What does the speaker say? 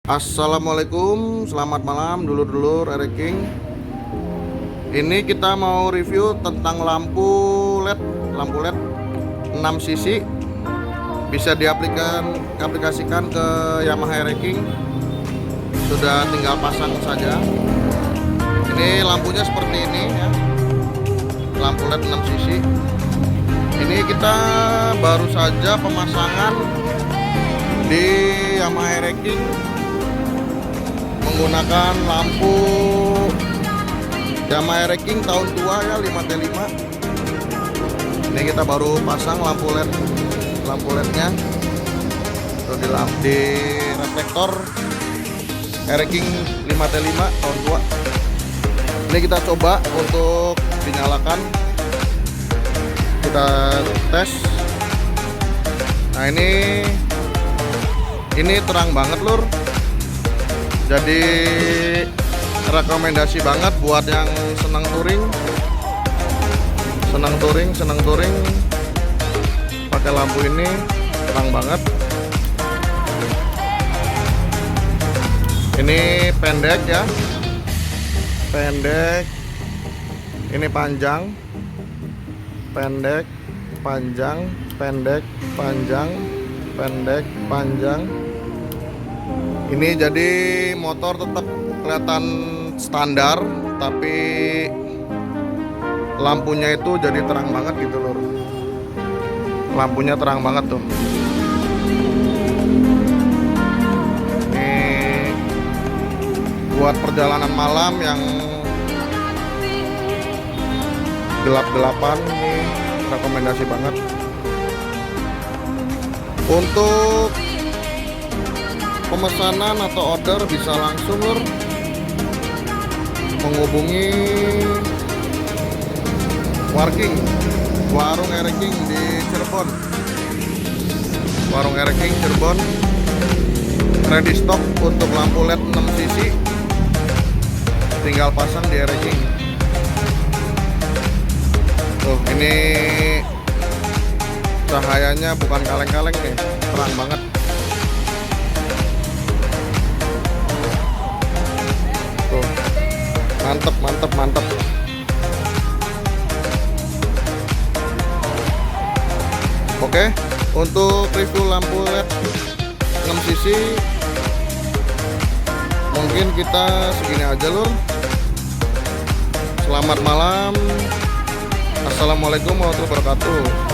Assalamualaikum, selamat malam dulur-dulur Ereking. Ini kita mau review tentang lampu LED, lampu LED 6 sisi. Bisa diaplikasikan ke Yamaha Ereking. Sudah tinggal pasang saja. Ini lampunya seperti ini ya. Lampu LED 6 sisi. Ini kita baru saja pemasangan di Yamaha Ereking menggunakan lampu Yamaha Ereking tahun tua ya, 5T5. Ini kita baru pasang lampu LED-nya di reflektor Ereking 5T5 tahun tua. Ini kita coba untuk dinyalakan, kita tes. Nah, ini terang banget lur. Jadi rekomendasi banget buat yang senang touring pakai lampu ini, terang banget. Ini pendek ya, pendek. Ini panjang, pendek, panjang, pendek, panjang, pendek, panjang. Ini jadi motor tetap kelihatan standar, tapi lampunya itu jadi terang banget gitu lor. Lampunya terang banget tuh. Ini buat perjalanan malam yang gelap-gelapan, ini rekomendasi banget. Untuk pemesanan atau order bisa langsung lur menghubungi Warung Ereking di Cirebon. Warung Ereking Cirebon ready stock untuk lampu LED 6 sisi, tinggal pasang di Ereking. Tuh, ini cahayanya bukan kaleng-kaleng nih, terang banget. Mantep. Oke, untuk review lampu LED 6 sisi mungkin kita segini aja lur. Selamat malam. Assalamualaikum warahmatullahi wabarakatuh.